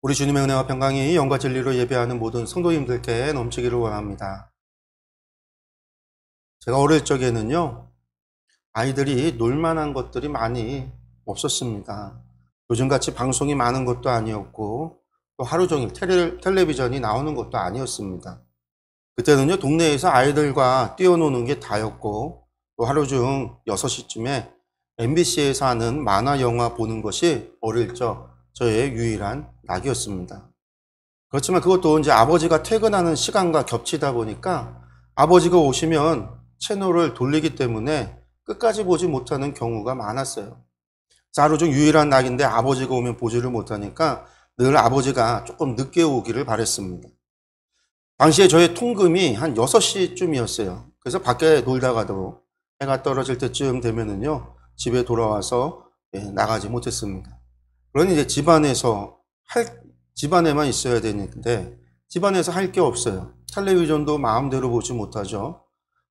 우리 주님의 은혜와 평강이 영과 진리로 예배하는 모든 성도님들께 넘치기를 원합니다. 제가 어릴 적에는요, 아이들이 놀만한 것들이 많이 없었습니다. 요즘같이 방송이 많은 것도 아니었고, 또 하루 종일 텔레비전이 나오는 것도 아니었습니다. 그때는요, 동네에서 아이들과 뛰어노는 게 다였고, 또 하루 중 6시쯤에 MBC에서 하는 만화 영화 보는 것이 어릴 적 저의 유일한 낙이었습니다. 그렇지만 그것도 이제 아버지가 퇴근하는 시간과 겹치다 보니까 아버지가 오시면 채널을 돌리기 때문에 끝까지 보지 못하는 경우가 많았어요. 그래서 하루 중 유일한 낙인데 아버지가 오면 보지를 못하니까 늘 아버지가 조금 늦게 오기를 바랬습니다. 당시에 저의 통금이 한 6시쯤이었어요. 그래서 밖에 놀다가도 해가 떨어질 때쯤 되면은요, 집에 돌아와서 나가지 못했습니다. 그러니 이제 집안에만 있어야 되는데, 집안에서 할 게 없어요. 텔레비전도 마음대로 보지 못하죠.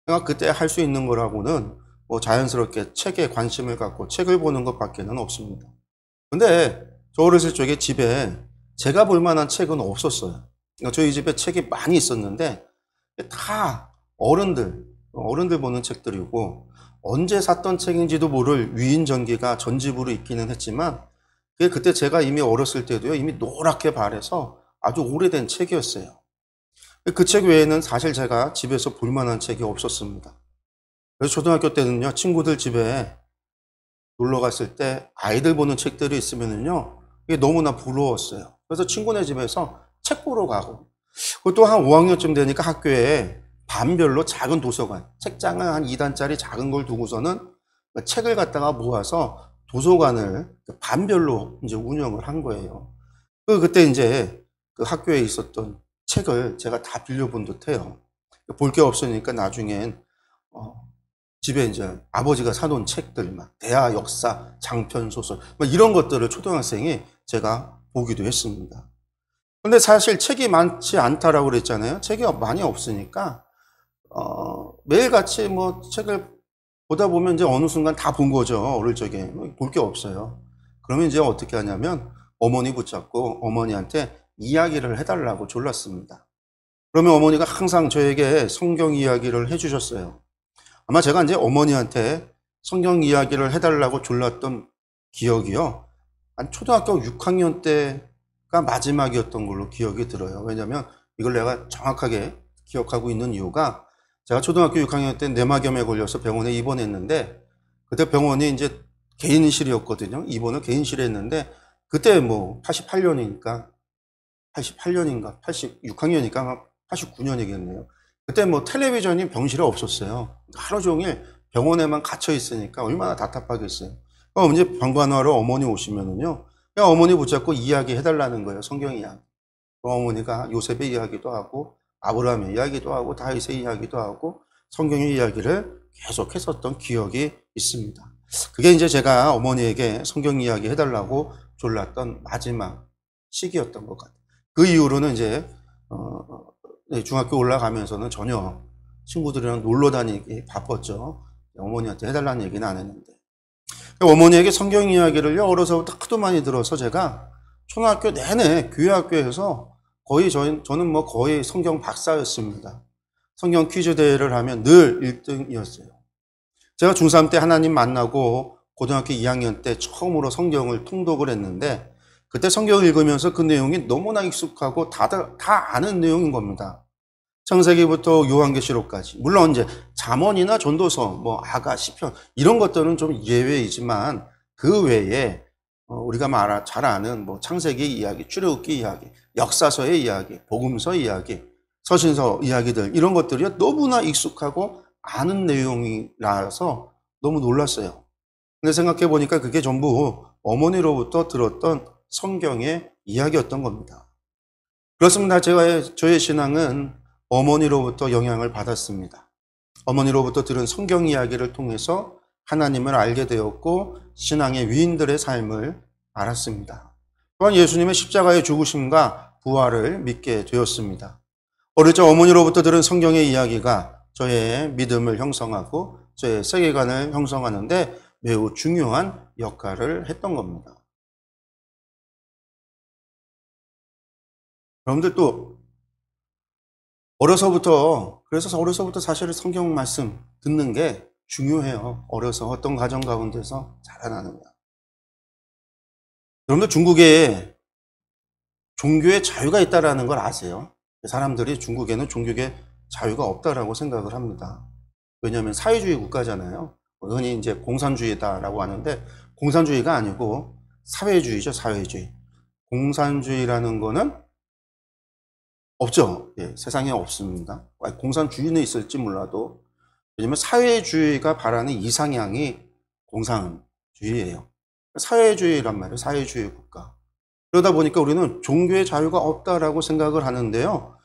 그러니까 그때 할 수 있는 거라고는 뭐 자연스럽게 책에 관심을 갖고 책을 보는 것밖에는 없습니다. 근데 저 어렸을 적에 집에 제가 볼 만한 책은 없었어요. 그러니까 저희 집에 책이 많이 있었는데 다 어른들 보는 책들이고, 언제 샀던 책인지도 모를 위인 전기가 전집으로 있기는 했지만 그때 제가 이미 어렸을 때도요, 이미 노랗게 발해서 아주 오래된 책이었어요. 그 책 외에는 사실 제가 집에서 볼 만한 책이 없었습니다. 그래서 초등학교 때는요, 친구들 집에 놀러 갔을 때 아이들 보는 책들이 있으면은요, 이게 너무나 부러웠어요. 그래서 친구네 집에서 책 보러 가고, 또 한 5학년쯤 되니까 학교에 반별로 작은 도서관, 책장을 한 2단짜리 작은 걸 두고서는 책을 갖다가 모아서 도서관을 반별로 이제 운영을 한 거예요. 그때 이제 그 학교에 있었던 책을 제가 다 빌려본 듯해요. 볼 게 없으니까 나중엔 집에 이제 아버지가 사놓은 책들, 막 대하 역사, 장편 소설, 막 이런 것들을 초등학생이 제가 보기도 했습니다. 근데 사실 책이 많지 않다라고 그랬잖아요. 책이 많이 없으니까 매일같이 뭐 책을 보다 보면 이제 어느 순간 다 본 거죠. 어릴 적에 볼 게 없어요. 그러면 이제 어떻게 하냐면 어머니 붙잡고 어머니한테 이야기를 해달라고 졸랐습니다. 그러면 어머니가 항상 저에게 성경 이야기를 해주셨어요. 아마 제가 이제 어머니한테 성경 이야기를 해달라고 졸랐던 기억이요, 한 초등학교 6학년 때가 마지막이었던 걸로 기억이 들어요. 왜냐면 이걸 내가 정확하게 기억하고 있는 이유가, 제가 초등학교 6학년 때 뇌막염에 걸려서 병원에 입원했는데, 그때 병원이 이제 개인실이었거든요. 입원을 개인실에 했는데, 그때 뭐 88년인가 86학년이니까 89년이겠네요. 그때 뭐 텔레비전이 병실에 없었어요. 하루 종일 병원에만 갇혀 있으니까 얼마나 답답하겠어요. 이제 병간호하러 어머니 오시면은요, 그냥 어머니 붙잡고 이야기 해달라는 거예요. 성경 이야기. 어머니가 요셉의 이야기도 하고 아브라함의 이야기도 하고 다윗의 이야기도 하고 성경의 이야기를 계속 했었던 기억이 있습니다. 그게 이제 제가 어머니에게 성경 이야기 해달라고 졸랐던 마지막 시기였던 것 같아요. 그 이후로는 이제 중학교 올라가면서는 전혀 친구들이랑 놀러 다니기 바빴죠. 어머니한테 해달라는 얘기는 안 했는데, 어머니에게 성경 이야기를 어려서부터 하도 많이 들어서 제가 초등학교 내내 교회 학교에서 거의 저는 뭐 거의 성경 박사였습니다. 성경 퀴즈 대회를 하면 늘 1등이었어요. 제가 중3 때 하나님 만나고 고등학교 2학년 때 처음으로 성경을 통독을 했는데, 그때 성경을 읽으면서 그 내용이 너무나 익숙하고 다들 다 아는 내용인 겁니다. 창세기부터 요한계시록까지. 물론 이제 잠언이나 전도서, 뭐 아가, 시편 이런 것들은 좀 예외이지만 그 외에 우리가 잘 아는 뭐 창세기 이야기, 출애굽기 이야기, 역사서의 이야기, 복음서 이야기, 서신서 이야기들, 이런 것들이 너무나 익숙하고 아는 내용이라서 너무 놀랐어요. 근데 생각해 보니까 그게 전부 어머니로부터 들었던 성경의 이야기였던 겁니다. 그렇습니다. 저의 신앙은 어머니로부터 영향을 받았습니다. 어머니로부터 들은 성경 이야기를 통해서 하나님을 알게 되었고, 신앙의 위인들의 삶을 알았습니다. 또한 예수님의 십자가의 죽으심과 부활을 믿게 되었습니다. 어릴 적 어머니로부터 들은 성경의 이야기가 저의 믿음을 형성하고 저의 세계관을 형성하는데 매우 중요한 역할을 했던 겁니다. 여러분들 또 그래서 어려서부터 사실 성경 말씀 듣는 게 중요해요. 어려서 어떤 가정 가운데서 자라나느냐. 여러분들 중국에 종교의 자유가 있다는 걸 아세요? 사람들이 중국에는 종교의 자유가 없다라고 생각을 합니다. 왜냐하면 사회주의 국가잖아요. 흔히 이제 공산주의다라고 하는데 공산주의가 아니고 사회주의죠, 사회주의. 공산주의라는 거는 없죠. 예, 세상에 없습니다. 공산주의는 있을지 몰라도 왜냐면 사회주의가 바라는 이상향이 공산주의예요. 사회주의란 말이에요. 사회주의 국가. 그러다 보니까 우리는 종교의 자유가 없다라고 생각을 하는데요.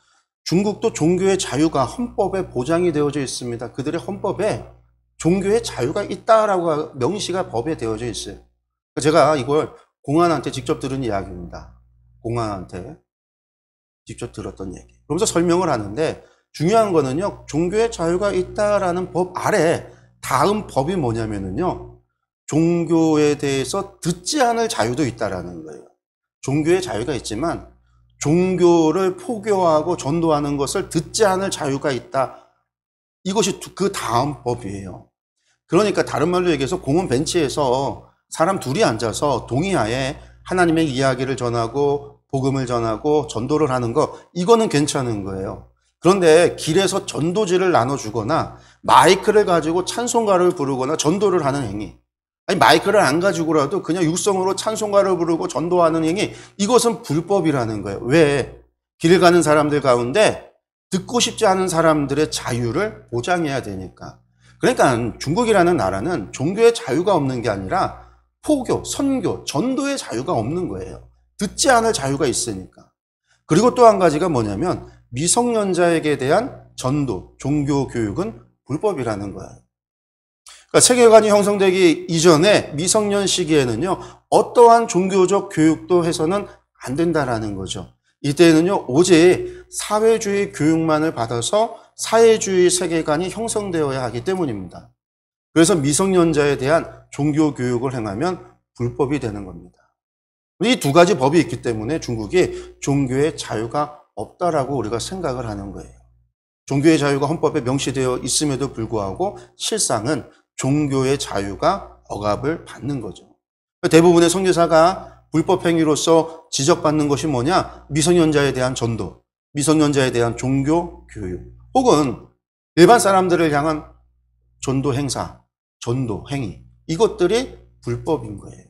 중국도 종교의 자유가 헌법에 보장이 되어져 있습니다. 그들의 헌법에 종교의 자유가 있다라고 명시가 법에 되어져 있어요. 제가 이걸 공안한테 직접 들은 이야기입니다. 공안한테 직접 들었던 얘기. 그러면서 설명을 하는데 중요한 거는요. 종교의 자유가 있다라는 법 아래 다음 법이 뭐냐면요. 종교에 대해서 듣지 않을 자유도 있다라는 거예요. 종교의 자유가 있지만 종교를 포교하고 전도하는 것을 듣지 않을 자유가 있다. 이것이 그 다음 법이에요. 그러니까 다른 말로 얘기해서 공원 벤치에서 사람 둘이 앉아서 동의하에 하나님의 이야기를 전하고 복음을 전하고 전도를 하는 거 이거는 괜찮은 거예요. 그런데 길에서 전도지를 나눠주거나 마이크를 가지고 찬송가를 부르거나 전도를 하는 행위, 아니 마이크를 안 가지고라도 그냥 육성으로 찬송가를 부르고 전도하는 행위, 이것은 불법이라는 거예요. 왜? 길 가는 사람들 가운데 듣고 싶지 않은 사람들의 자유를 보장해야 되니까. 그러니까 중국이라는 나라는 종교의 자유가 없는 게 아니라 포교, 선교, 전도의 자유가 없는 거예요. 듣지 않을 자유가 있으니까. 그리고 또 한 가지가 뭐냐면 미성년자에게 대한 전도, 종교 교육은 불법이라는 거예요. 그러니까 세계관이 형성되기 이전에 미성년 시기에는요, 어떠한 종교적 교육도 해서는 안 된다라는 거죠. 이때는요, 오직 사회주의 교육만을 받아서 사회주의 세계관이 형성되어야 하기 때문입니다. 그래서 미성년자에 대한 종교 교육을 행하면 불법이 되는 겁니다. 이 두 가지 법이 있기 때문에 중국이 종교의 자유가 없다라고 우리가 생각을 하는 거예요. 종교의 자유가 헌법에 명시되어 있음에도 불구하고 실상은 종교의 자유가 억압을 받는 거죠. 대부분의 선교사가 불법 행위로서 지적받는 것이 뭐냐? 미성년자에 대한 전도, 미성년자에 대한 종교 교육, 혹은 일반 사람들을 향한 전도 행사, 전도 행위, 이것들이 불법인 거예요.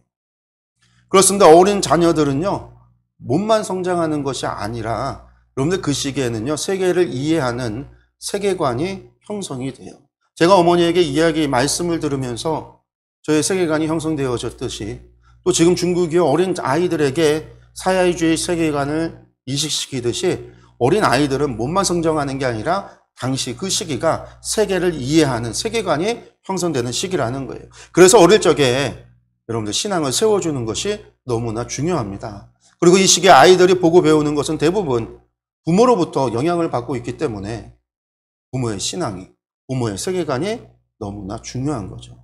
그렇습니다. 어린 자녀들은요, 몸만 성장하는 것이 아니라 여러분들 그 시기에는요, 세계를 이해하는 세계관이 형성이 돼요. 제가 어머니에게 이야기 말씀을 들으면서 저의 세계관이 형성되어졌듯이 또 지금 중국이 어린 아이들에게 사회주의 세계관을 이식시키듯이 어린 아이들은 몸만 성장하는 게 아니라 당시 그 시기가 세계를 이해하는 세계관이 형성되는 시기라는 거예요. 그래서 어릴 적에 여러분들 신앙을 세워주는 것이 너무나 중요합니다. 그리고 이 시기에 아이들이 보고 배우는 것은 대부분 부모로부터 영향을 받고 있기 때문에 부모의 신앙이, 부모의 세계관이 너무나 중요한 거죠.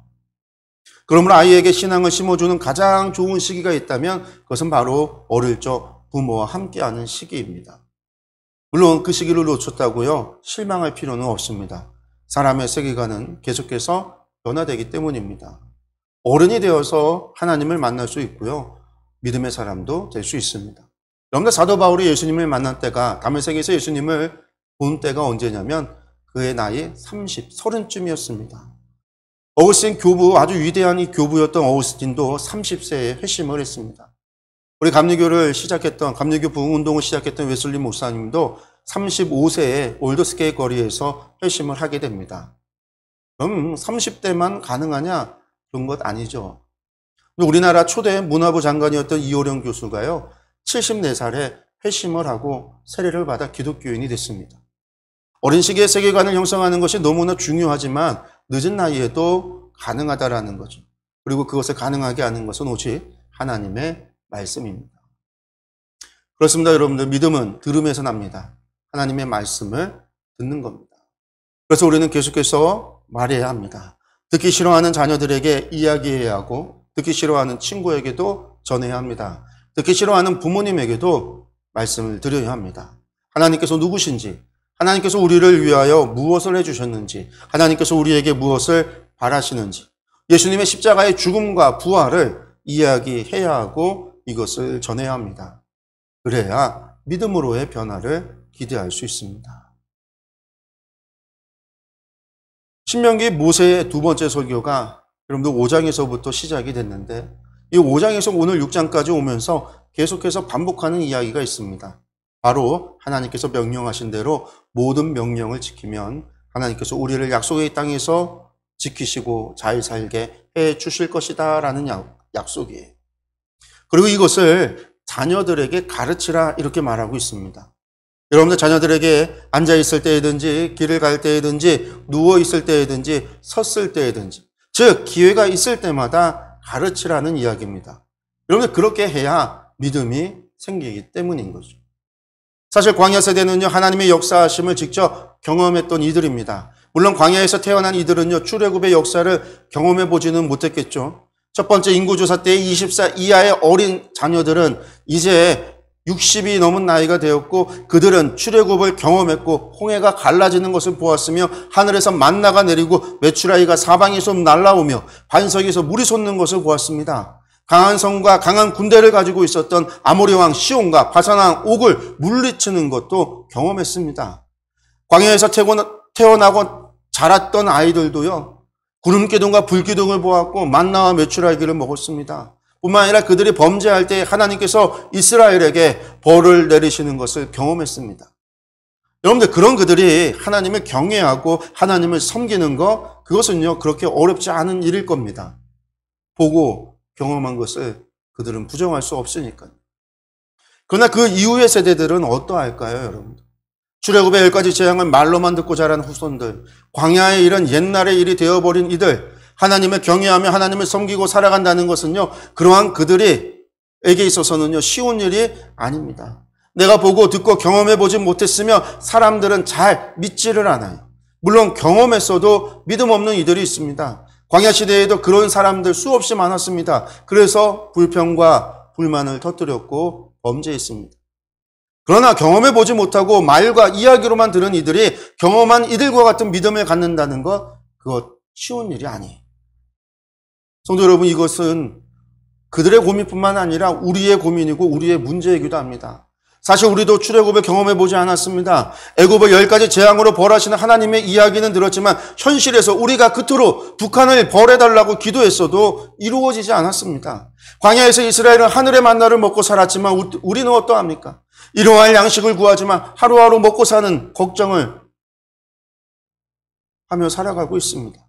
그러므로 아이에게 신앙을 심어주는 가장 좋은 시기가 있다면 그것은 바로 어릴 적 부모와 함께하는 시기입니다. 물론 그 시기를 놓쳤다고요, 실망할 필요는 없습니다. 사람의 세계관은 계속해서 변화되기 때문입니다. 어른이 되어서 하나님을 만날 수 있고요, 믿음의 사람도 될 수 있습니다. 여러분들 사도 바울이 예수님을 만난 때가, 다메섹에서 예수님을 본 때가 언제냐면 그의 나이 30쯤이었습니다. 어거스틴 교부, 아주 위대한 이 교부였던 어거스틴도 30세에 회심을 했습니다. 우리 감리교를 시작했던, 감리교 부흥운동을 시작했던 웨슬리 목사님도 35세에 올드스게이트 거리에서 회심을 하게 됩니다. 그럼 30대만 가능하냐? 그런 것 아니죠. 우리나라 초대 문화부 장관이었던 이호령 교수가요, 74살에 회심을 하고 세례를 받아 기독교인이 됐습니다. 어린 시기에 세계관을 형성하는 것이 너무나 중요하지만 늦은 나이에도 가능하다라는 거죠. 그리고 그것을 가능하게 하는 것은 오직 하나님의 말씀입니다. 그렇습니다. 여러분들, 믿음은 들음에서 납니다. 하나님의 말씀을 듣는 겁니다. 그래서 우리는 계속해서 말해야 합니다. 듣기 싫어하는 자녀들에게 이야기해야 하고, 듣기 싫어하는 친구에게도 전해야 합니다. 듣기 싫어하는 부모님에게도 말씀을 드려야 합니다. 하나님께서 누구신지, 하나님께서 우리를 위하여 무엇을 해주셨는지, 하나님께서 우리에게 무엇을 바라시는지, 예수님의 십자가의 죽음과 부활을 이야기해야 하고 이것을 전해야 합니다. 그래야 믿음으로의 변화를 기대할 수 있습니다. 신명기 모세의 두 번째 설교가 여러분들 5장에서부터 시작이 됐는데, 이 5장에서 오늘 6장까지 오면서 계속해서 반복하는 이야기가 있습니다. 바로 하나님께서 명령하신 대로 모든 명령을 지키면 하나님께서 우리를 약속의 땅에서 지키시고 잘 살게 해 주실 것이다 라는 약속이에요. 그리고 이것을 자녀들에게 가르치라 이렇게 말하고 있습니다. 여러분들 자녀들에게 앉아있을 때이든지 길을 갈 때이든지 누워있을 때이든지 섰을 때이든지, 즉 기회가 있을 때마다 가르치라는 이야기입니다. 여러분들 그렇게 해야 믿음이 생기기 때문인 거죠. 사실 광야 세대는요, 하나님의 역사하심을 직접 경험했던 이들입니다. 물론 광야에서 태어난 이들은요, 출애굽의 역사를 경험해 보지는 못했겠죠. 첫 번째 인구조사 때 20살 이하의 어린 자녀들은 이제 60이 넘은 나이가 되었고, 그들은 출애굽을 경험했고 홍해가 갈라지는 것을 보았으며 하늘에서 만나가 내리고 메추라기가 사방에서 날아오며 반석에서 물이 솟는 것을 보았습니다. 강한 성과 강한 군대를 가지고 있었던 아모리 왕 시온과 바산 왕 옥을 물리치는 것도 경험했습니다. 광야에서 태어나고 자랐던 아이들도요, 구름기둥과 불기둥을 보았고 만나와 메추라기를 먹었습니다. 뿐만 아니라 그들이 범죄할 때 하나님께서 이스라엘에게 벌을 내리시는 것을 경험했습니다. 여러분들 그런 그들이 하나님을 경외하고 하나님을 섬기는 것, 그것은요 그렇게 어렵지 않은 일일 겁니다. 보고 경험한 것을 그들은 부정할 수 없으니까요. 그러나 그 이후의 세대들은 어떠할까요, 여러분들? 출애굽의 10가지 재앙을 말로만 듣고 자란 후손들, 광야의 일은 옛날의 일이 되어버린 이들, 하나님을 경외하며 하나님을 섬기고 살아간다는 것은요, 그러한 그들에게 있어서는요, 쉬운 일이 아닙니다. 내가 보고 듣고 경험해보지 못했으며 사람들은 잘 믿지를 않아요. 물론 경험했어도 믿음 없는 이들이 있습니다. 광야 시대에도 그런 사람들 수없이 많았습니다. 그래서 불평과 불만을 터뜨렸고 범죄했습니다. 그러나 경험해보지 못하고 말과 이야기로만 들은 이들이 경험한 이들과 같은 믿음을 갖는다는 것, 그것 쉬운 일이 아니에요. 성도 여러분, 이것은 그들의 고민뿐만 아니라 우리의 고민이고 우리의 문제이기도 합니다. 사실 우리도 출애굽을 경험해보지 않았습니다. 애굽을 10가지 재앙으로 벌하시는 하나님의 이야기는 들었지만 현실에서 우리가 그토록 북한을 벌해달라고 기도했어도 이루어지지 않았습니다. 광야에서 이스라엘은 하늘의 만나를 먹고 살았지만 우리는 어떠합니까? 일용할 양식을 구하지만 하루하루 먹고 사는 걱정을 하며 살아가고 있습니다.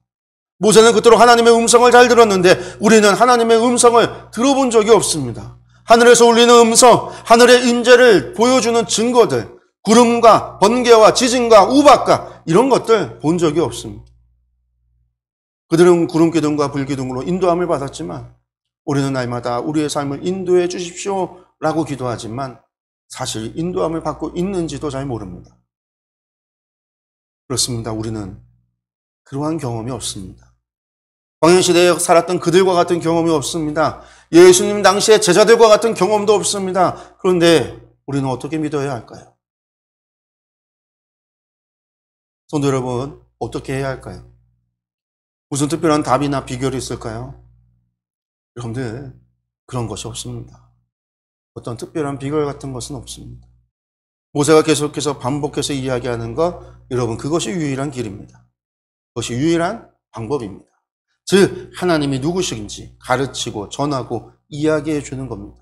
모세는 그토록 하나님의 음성을 잘 들었는데 우리는 하나님의 음성을 들어본 적이 없습니다. 하늘에서 울리는 음성, 하늘의 임재를 보여주는 증거들, 구름과 번개와 지진과 우박과 이런 것들 본 적이 없습니다. 그들은 구름기둥과 불기둥으로 인도함을 받았지만 우리는 날마다 우리의 삶을 인도해 주십시오라고 기도하지만 사실 인도함을 받고 있는지도 잘 모릅니다. 그렇습니다. 우리는 그러한 경험이 없습니다. 광야시대에 살았던 그들과 같은 경험이 없습니다. 예수님 당시의 제자들과 같은 경험도 없습니다. 그런데 우리는 어떻게 믿어야 할까요? 성도 여러분, 어떻게 해야 할까요? 무슨 특별한 답이나 비결이 있을까요? 여러분들, 그런 것이 없습니다. 어떤 특별한 비결 같은 것은 없습니다. 모세가 계속해서 반복해서 이야기하는 것, 여러분, 그것이 유일한 길입니다. 그것이 유일한 방법입니다. 즉 하나님이 누구신지 가르치고 전하고 이야기해 주는 겁니다.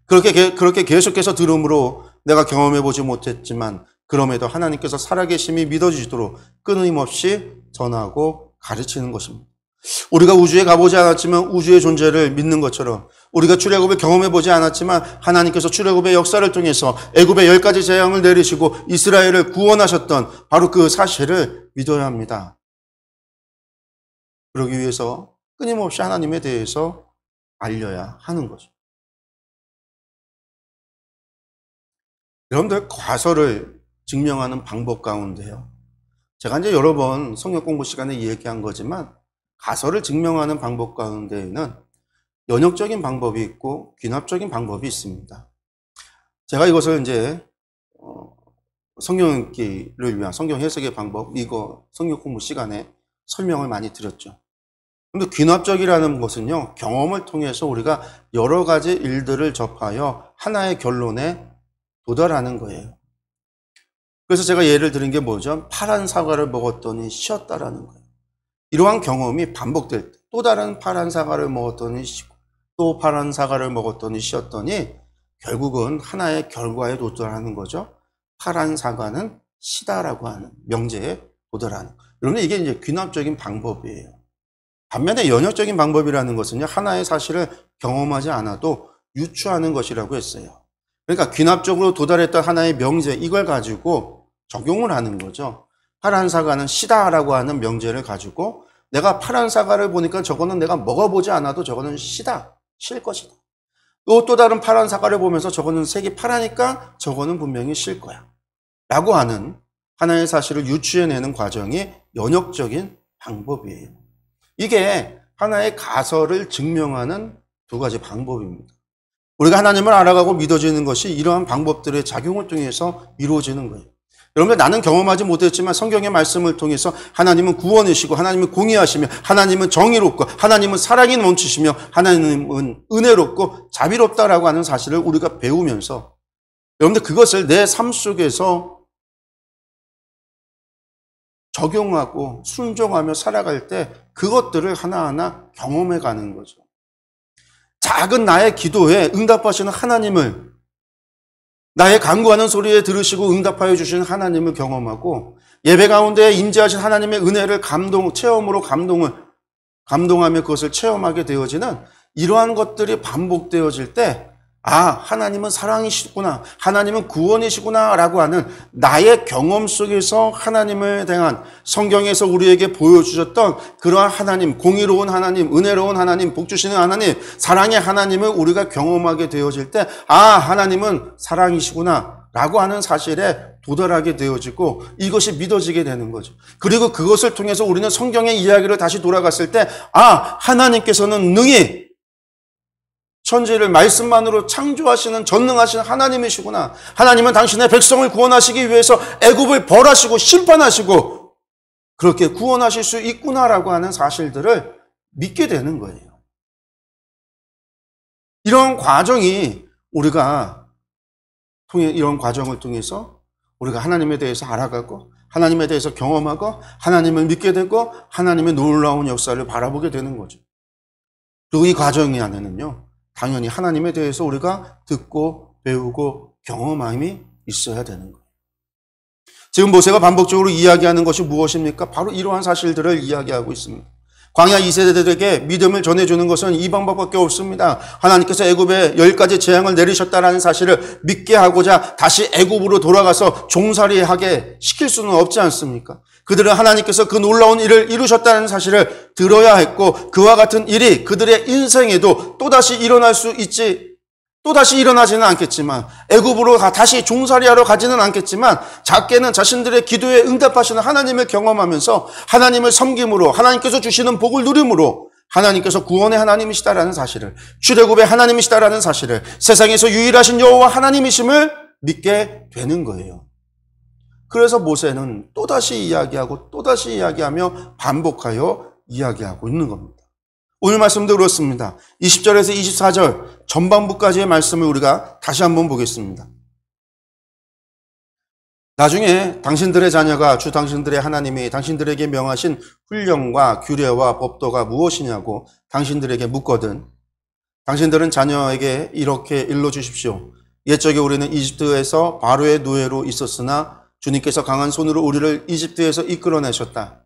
그렇게 계속해서 들음으로 내가 경험해보지 못했지만 그럼에도 하나님께서 살아계심이 믿어지도록 끊임없이 전하고 가르치는 것입니다. 우리가 우주에 가보지 않았지만 우주의 존재를 믿는 것처럼 우리가 출애굽을 경험해보지 않았지만 하나님께서 출애굽의 역사를 통해서 애굽의 10가지 재앙을 내리시고 이스라엘을 구원하셨던 바로 그 사실을 믿어야 합니다. 그러기 위해서 끊임없이 하나님에 대해서 알려야 하는 거죠. 여러분들 과서를 증명하는 방법 가운데요. 제가 이제 여러 번 성경 공부 시간에 얘기한 거지만 가서를 증명하는 방법 가운데에는 연역적인 방법이 있고 귀납적인 방법이 있습니다. 제가 이것을 이제 성경 읽기를 위한 성경 해석의 방법, 이거 성경 공부 시간에 설명을 많이 드렸죠. 그런데 귀납적이라는 것은요, 경험을 통해서 우리가 여러 가지 일들을 접하여 하나의 결론에 도달하는 거예요. 그래서 제가 예를 드린 게 뭐죠? 파란 사과를 먹었더니 쉬었다라는 거예요. 이러한 경험이 반복될 때, 또 다른 파란 사과를 먹었더니 쉬고, 또 파란 사과를 먹었더니 쉬었더니 결국은 하나의 결과에 도달하는 거죠. 파란 사과는 시다라고 하는 명제에 도달하는. 여러분, 이게 이제 귀납적인 방법이에요. 반면에 연역적인 방법이라는 것은요, 하나의 사실을 경험하지 않아도 유추하는 것이라고 했어요. 그러니까 귀납적으로 도달했던 하나의 명제, 이걸 가지고 적용을 하는 거죠. 파란 사과는 시다라고 하는 명제를 가지고 내가 파란 사과를 보니까 저거는 내가 먹어보지 않아도 저거는 시다, 실 것이다. 또 다른 파란 사과를 보면서 저거는 색이 파라니까 저거는 분명히 실 거야 라고 하는 하나의 사실을 유추해내는 과정이 연역적인 방법이에요. 이게 하나의 가설을 증명하는 두 가지 방법입니다. 우리가 하나님을 알아가고 믿어지는 것이 이러한 방법들의 작용을 통해서 이루어지는 거예요. 여러분들, 나는 경험하지 못했지만 성경의 말씀을 통해서 하나님은 구원이시고 하나님은 공의하시며 하나님은 정의롭고 하나님은 사랑이 넘치시며 하나님은 은혜롭고 자비롭다라고 하는 사실을 우리가 배우면서 여러분들 그것을 내 삶 속에서 적용하고 순종하며 살아갈 때 그것들을 하나하나 경험해 가는 거죠. 작은 나의 기도에 응답하시는 하나님을, 나의 간구하는 소리에 들으시고 응답하여 주시는 하나님을 경험하고 예배 가운데 임재하신 하나님의 은혜를 체험으로 감동하며 그것을 체험하게 되어지는 이러한 것들이 반복되어질 때, 하나님은 사랑이시구나, 하나님은 구원이시구나 라고 하는 나의 경험 속에서 하나님을 대한 성경에서 우리에게 보여주셨던 그러한 하나님, 공의로운 하나님, 은혜로운 하나님, 복주시는 하나님, 사랑의 하나님을 우리가 경험하게 되어질 때, 하나님은 사랑이시구나 라고 하는 사실에 도달하게 되어지고 이것이 믿어지게 되는 거죠. 그리고 그것을 통해서 우리는 성경의 이야기를 다시 돌아갔을 때, 하나님께서는 능히 천지를 말씀만으로 창조하시는 전능하신 하나님이시구나. 하나님은 당신의 백성을 구원하시기 위해서 애굽을 벌하시고 심판하시고 그렇게 구원하실 수 있구나라고 하는 사실들을 믿게 되는 거예요. 이런 과정이 이런 과정을 통해서 우리가 하나님에 대해서 알아가고 하나님에 대해서 경험하고 하나님을 믿게 되고 하나님의 놀라운 역사를 바라보게 되는 거죠. 그리고 이 과정이 안에는요, 당연히 하나님에 대해서 우리가 듣고 배우고 경험함이 있어야 되는 거예요. 지금 모세가 반복적으로 이야기하는 것이 무엇입니까? 바로 이러한 사실들을 이야기하고 있습니다. 광야 2세대들에게 믿음을 전해주는 것은 이 방법밖에 없습니다. 하나님께서 애굽에 10가지 재앙을 내리셨다는 사실을 믿게 하고자 다시 애굽으로 돌아가서 종살이하게 시킬 수는 없지 않습니까? 그들은 하나님께서 그 놀라운 일을 이루셨다는 사실을 들어야 했고 그와 같은 일이 그들의 인생에도 또다시 일어나지는 않겠지만 애굽으로 다시 종살이하러 가지는 않겠지만 작게는 자신들의 기도에 응답하시는 하나님을 경험하면서 하나님을 섬김으로 하나님께서 주시는 복을 누림으로 하나님께서 구원의 하나님이시다라는 사실을, 출애굽의 하나님이시다라는 사실을, 세상에서 유일하신 여호와 하나님이심을 믿게 되는 거예요. 그래서 모세는 또다시 이야기하고 또다시 이야기하며 반복하여 이야기하고 있는 겁니다. 오늘 말씀도 그렇습니다. 20절에서 24절 전반부까지의 말씀을 우리가 다시 한번 보겠습니다. 나중에 당신들의 자녀가 주 당신들의 하나님이 당신들에게 명하신 훈령과 규례와 법도가 무엇이냐고 당신들에게 묻거든 당신들은 자녀에게 이렇게 일러주십시오. 옛적에 우리는 이집트에서 바로의 노예로 있었으나 주님께서 강한 손으로 우리를 이집트에서 이끌어내셨다.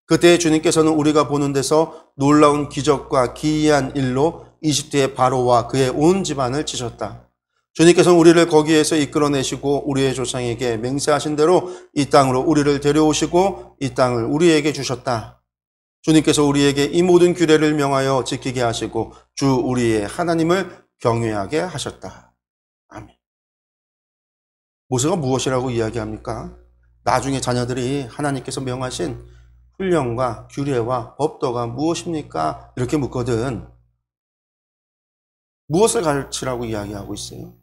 그때 주님께서는 우리가 보는 데서 놀라운 기적과 기이한 일로 이집트의 바로와 그의 온 집안을 치셨다. 주님께서는 우리를 거기에서 이끌어내시고 우리의 조상에게 맹세하신 대로 이 땅으로 우리를 데려오시고 이 땅을 우리에게 주셨다. 주님께서 우리에게 이 모든 규례를 명하여 지키게 하시고 주 우리의 하나님을 경외하게 하셨다. 아멘. 모세가 무엇이라고 이야기합니까? 나중에 자녀들이 하나님께서 명하신 훈령과 규례와 법도가 무엇입니까? 이렇게 묻거든. 무엇을 가르치라고 이야기하고 있어요?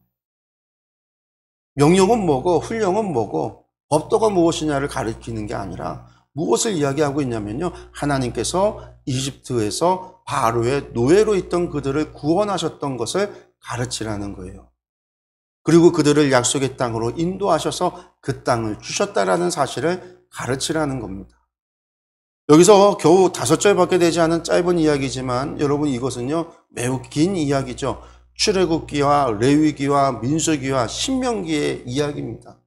명령은 뭐고 훈령은 뭐고 법도가 무엇이냐를 가르치는 게 아니라 무엇을 이야기하고 있냐면요. 하나님께서 이집트에서 바로의 노예로 있던 그들을 구원하셨던 것을 가르치라는 거예요. 그리고 그들을 약속의 땅으로 인도하셔서 그 땅을 주셨다라는 사실을 가르치라는 겁니다. 여기서 겨우 5절밖에 되지 않은 짧은 이야기지만 여러분 이것은요 매우 긴 이야기죠. 출애굽기와 레위기와 민수기와 신명기의 이야기입니다.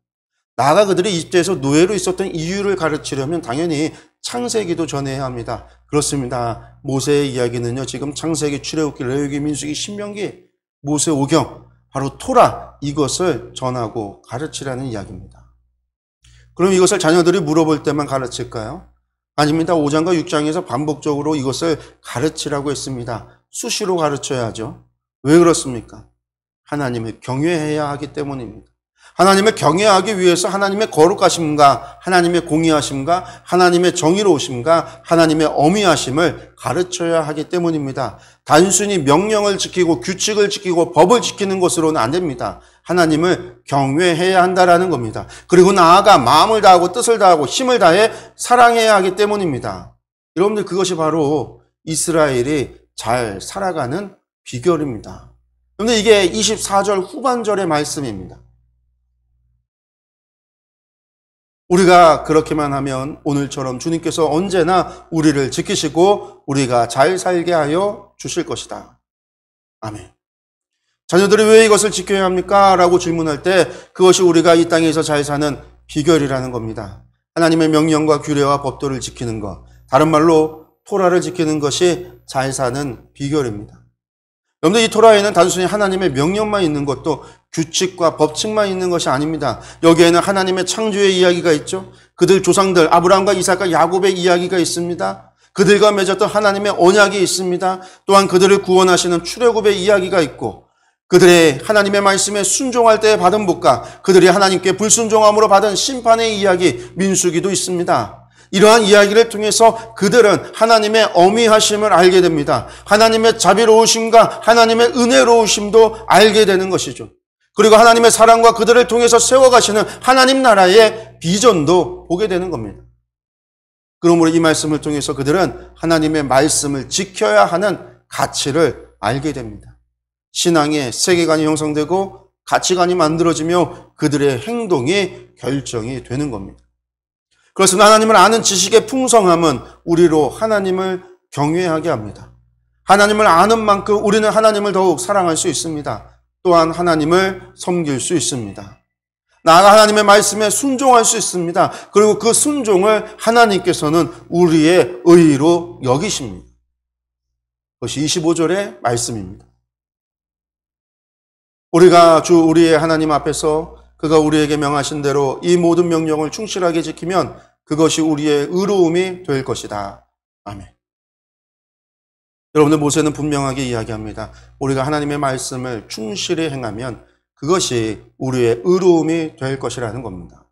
나아가 그들이 이집트에서 노예로 있었던 이유를 가르치려면 당연히 창세기도 전해야 합니다. 그렇습니다. 모세의 이야기는요 지금 창세기, 출애굽기, 레위기, 민수기, 신명기, 모세 오경, 바로 토라, 이것을 전하고 가르치라는 이야기입니다. 그럼 이것을 자녀들이 물어볼 때만 가르칠까요? 아닙니다. 5장과 6장에서 반복적으로 이것을 가르치라고 했습니다. 수시로 가르쳐야죠. 왜 그렇습니까? 하나님을 경외해야 하기 때문입니다. 하나님을 경외하기 위해서 하나님의 거룩하심과 하나님의 공의하심과 하나님의 정의로우심과 하나님의 어미하심을 가르쳐야 하기 때문입니다. 단순히 명령을 지키고 규칙을 지키고 법을 지키는 것으로는 안 됩니다. 하나님을 경외해야 한다라는 겁니다. 그리고 나아가 마음을 다하고 뜻을 다하고 힘을 다해 사랑해야 하기 때문입니다. 여러분들 그것이 바로 이스라엘이 잘 살아가는 비결입니다. 그런데 이게 24절 후반절의 말씀입니다. 우리가 그렇게만 하면 오늘처럼 주님께서 언제나 우리를 지키시고 우리가 잘 살게 하여 주실 것이다. 아멘. 자녀들이 왜 이것을 지켜야 합니까? 라고 질문할 때 그것이 우리가 이 땅에서 잘 사는 비결이라는 겁니다. 하나님의 명령과 규례와 법도를 지키는 것, 다른 말로 토라를 지키는 것이 잘 사는 비결입니다. 여러분들 이 토라에는 단순히 하나님의 명령만 있는 것도 규칙과 법칙만 있는 것이 아닙니다. 여기에는 하나님의 창조의 이야기가 있죠. 그들 조상들 아브라함과 이삭과 야곱의 이야기가 있습니다. 그들과 맺었던 하나님의 언약이 있습니다. 또한 그들을 구원하시는 출애굽의 이야기가 있고 그들의 하나님의 말씀에 순종할 때에 받은 복과 그들이 하나님께 불순종함으로 받은 심판의 이야기 민수기도 있습니다. 이러한 이야기를 통해서 그들은 하나님의 어미하심을 알게 됩니다. 하나님의 자비로우심과 하나님의 은혜로우심도 알게 되는 것이죠. 그리고 하나님의 사랑과 그들을 통해서 세워가시는 하나님 나라의 비전도 보게 되는 겁니다. 그러므로 이 말씀을 통해서 그들은 하나님의 말씀을 지켜야 하는 가치를 알게 됩니다. 신앙의 세계관이 형성되고 가치관이 만들어지며 그들의 행동이 결정이 되는 겁니다. 그렇습니다. 하나님을 아는 지식의 풍성함은 우리로 하나님을 경외하게 합니다. 하나님을 아는 만큼 우리는 하나님을 더욱 사랑할 수 있습니다. 또한 하나님을 섬길 수 있습니다. 나아가 하나님의 말씀에 순종할 수 있습니다. 그리고 그 순종을 하나님께서는 우리의 의로 여기십니다. 그것이 25절의 말씀입니다. 우리가 주 우리의 하나님 앞에서 그가 우리에게 명하신 대로 이 모든 명령을 충실하게 지키면 그것이 우리의 의로움이 될 것이다. 아멘. 여러분들 모세는 분명하게 이야기합니다. 우리가 하나님의 말씀을 충실히 행하면 그것이 우리의 의로움이 될 것이라는 겁니다.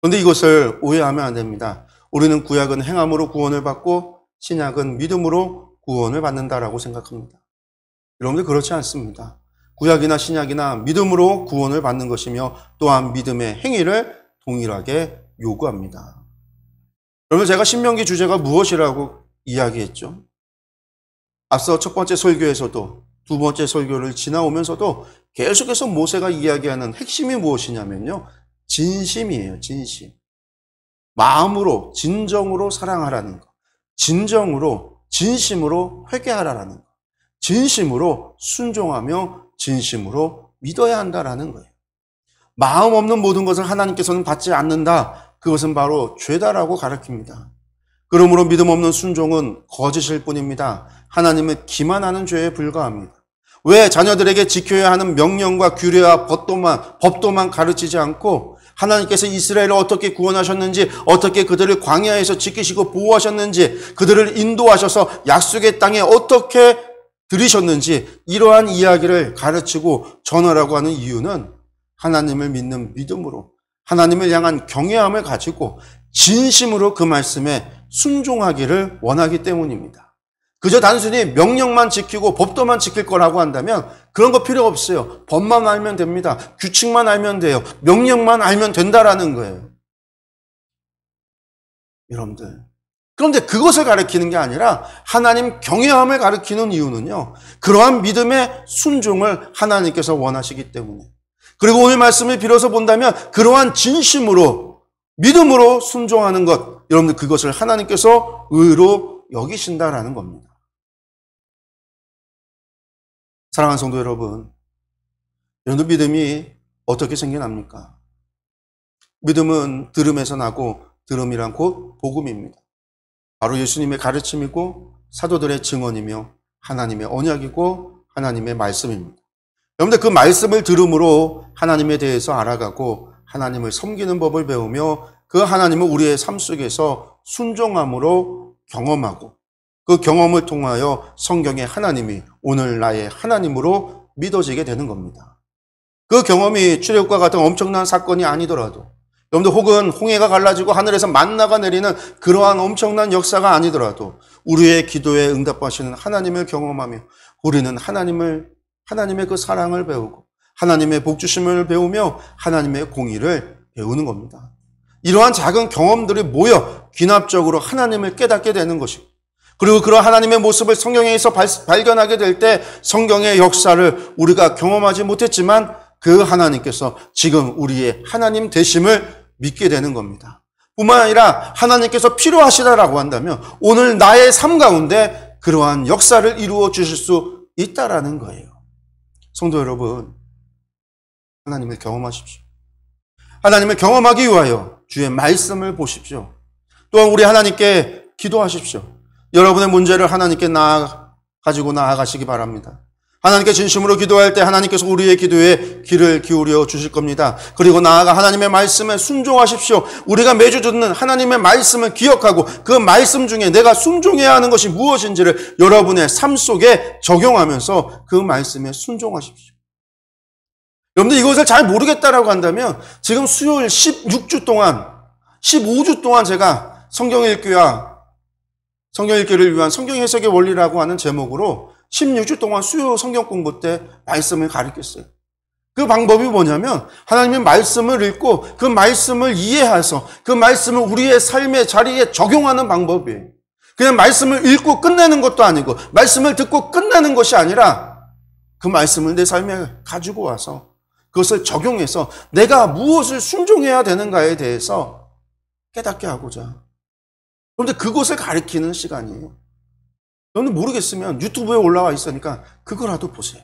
그런데 이것을 오해하면 안 됩니다. 우리는 구약은 행함으로 구원을 받고 신약은 믿음으로 구원을 받는다라고 생각합니다. 여러분들 그렇지 않습니다. 구약이나 신약이나 믿음으로 구원을 받는 것이며 또한 믿음의 행위를 동일하게 요구합니다. 여러분 제가 신명기 주제가 무엇이라고 이야기했죠? 앞서 첫 번째 설교에서도 두 번째 설교를 지나오면서도 계속해서 모세가 이야기하는 핵심이 무엇이냐면요. 진심이에요. 진심. 마음으로 진정으로 사랑하라는 것. 진정으로 진심으로 회개하라는 것. 진심으로 순종하며 진심으로 믿어야 한다라는 거예요. 마음 없는 모든 것을 하나님께서는 받지 않는다. 그것은 바로 죄다라고 가르칩니다. 그러므로 믿음 없는 순종은 거짓일 뿐입니다. 하나님을 기만하는 죄에 불과합니다. 왜 자녀들에게 지켜야 하는 명령과 규례와 법도만 가르치지 않고 하나님께서 이스라엘을 어떻게 구원하셨는지, 어떻게 그들을 광야에서 지키시고 보호하셨는지, 그들을 인도하셔서 약속의 땅에 어떻게 들이셨는지 이러한 이야기를 가르치고 전하라고 하는 이유는 하나님을 믿는 믿음으로 하나님을 향한 경외함을 가지고 진심으로 그 말씀에 순종하기를 원하기 때문입니다. 그저 단순히 명령만 지키고 법도만 지킬 거라고 한다면 그런 거 필요 없어요. 법만 알면 됩니다. 규칙만 알면 돼요. 명령만 알면 된다라는 거예요. 여러분들. 그런데 그것을 가르치는 게 아니라 하나님 경외함을 가르치는 이유는요, 그러한 믿음의 순종을 하나님께서 원하시기 때문에. 그리고 오늘 말씀을 빌어서 본다면 그러한 진심으로 믿음으로 순종하는 것, 여러분들 그것을 하나님께서 의로 여기신다라는 겁니다. 사랑하는 성도 여러분, 여러분들 믿음이 어떻게 생겨납니까? 믿음은 들음에서 나고 들음이란 곧 복음입니다. 바로 예수님의 가르침이고 사도들의 증언이며 하나님의 언약이고 하나님의 말씀입니다. 여러분들 그 말씀을 들음으로 하나님에 대해서 알아가고 하나님을 섬기는 법을 배우며 그 하나님을 우리의 삶 속에서 순종함으로 경험하고 그 경험을 통하여 성경의 하나님이 오늘 나의 하나님으로 믿어지게 되는 겁니다. 그 경험이 출애굽과 같은 엄청난 사건이 아니더라도, 여러분들 혹은 홍해가 갈라지고 하늘에서 만나가 내리는 그러한 엄청난 역사가 아니더라도 우리의 기도에 응답하시는 하나님을 경험하며 우리는 하나님의 그 사랑을 배우고 하나님의 복주심을 배우며 하나님의 공의를 배우는 겁니다. 이러한 작은 경험들이 모여 귀납적으로 하나님을 깨닫게 되는 것이고, 그리고 그런 하나님의 모습을 성경에서 발견하게 될 때 성경의 역사를 우리가 경험하지 못했지만 그 하나님께서 지금 우리의 하나님 되심을 믿게 되는 겁니다. 뿐만 아니라 하나님께서 필요하시다라고 한다면 오늘 나의 삶 가운데 그러한 역사를 이루어 주실 수 있다라는 거예요. 성도 여러분, 하나님을 경험하십시오. 하나님을 경험하기 위하여 주의 말씀을 보십시오. 또한 우리 하나님께 기도하십시오. 여러분의 문제를 하나님께 가지고 나아가시기 바랍니다. 하나님께 진심으로 기도할 때 하나님께서 우리의 기도에 귀를 기울여 주실 겁니다. 그리고 나아가 하나님의 말씀에 순종하십시오. 우리가 매주 듣는 하나님의 말씀을 기억하고 그 말씀 중에 내가 순종해야 하는 것이 무엇인지를 여러분의 삶 속에 적용하면서 그 말씀에 순종하십시오. 여러분들 이것을 잘 모르겠다라고 한다면 지금 수요일 16주 동안 15주 동안 제가 성경 읽기를 위한 성경 해석의 원리라고 하는 제목으로 16주 동안 수요 성경 공부 때 말씀을 가르쳤어요. 그 방법이 뭐냐면 하나님의 말씀을 읽고 그 말씀을 이해해서 그 말씀을 우리의 삶의 자리에 적용하는 방법이에요. 그냥 말씀을 읽고 끝내는 것도 아니고 말씀을 듣고 끝내는 것이 아니라 그 말씀을 내 삶에 가지고 와서 그것을 적용해서 내가 무엇을 순종해야 되는가에 대해서 깨닫게 하고자. 그런데 그것을 가르치는 시간이에요. 여러분 모르겠으면 유튜브에 올라와 있으니까 그거라도 보세요.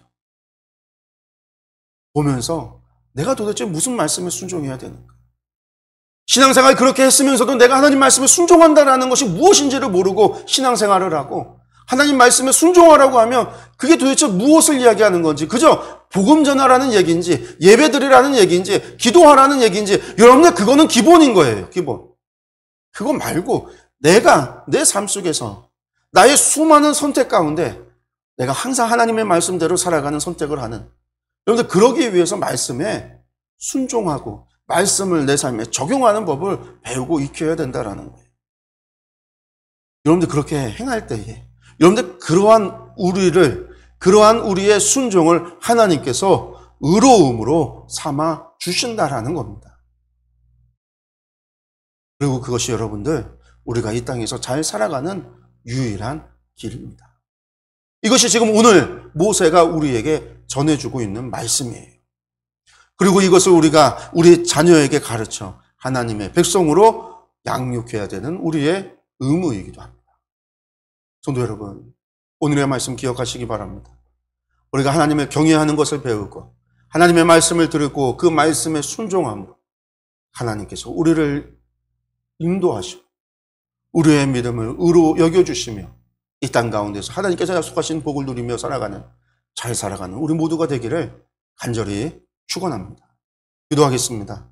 보면서 내가 도대체 무슨 말씀에 순종해야 되는가. 신앙생활 그렇게 했으면서도 내가 하나님 말씀에 순종한다는 것이 무엇인지를 모르고 신앙생활을 하고 하나님 말씀에 순종하라고 하면 그게 도대체 무엇을 이야기하는 건지, 그저 복음 전하라는 얘기인지 예배드리라는 얘기인지 기도하라는 얘기인지, 여러분들 그거는 기본인 거예요. 기본. 그거 말고 내가 내 삶 속에서 나의 수많은 선택 가운데 내가 항상 하나님의 말씀대로 살아가는 선택을 하는, 여러분들 그러기 위해서 말씀에 순종하고 말씀을 내 삶에 적용하는 법을 배우고 익혀야 된다는 거예요. 여러분들 그렇게 행할 때에 여러분들 그러한 우리의 순종을 하나님께서 의로움으로 삼아 주신다라는 겁니다. 그리고 그것이 여러분들 우리가 이 땅에서 잘 살아가는 유일한 길입니다. 이것이 지금 오늘 모세가 우리에게 전해주고 있는 말씀이에요. 그리고 이것을 우리가 우리 자녀에게 가르쳐 하나님의 백성으로 양육해야 되는 우리의 의무이기도 합니다. 성도 여러분, 오늘의 말씀 기억하시기 바랍니다. 우리가 하나님을 경외하는 것을 배우고 하나님의 말씀을 들고 그 말씀에 순종함으로 하나님께서 우리를 인도하시고 우리의 믿음을 의로 여겨주시며 이 땅 가운데서 하나님께서 약속하신 복을 누리며 잘 살아가는 우리 모두가 되기를 간절히 축원합니다. 기도하겠습니다.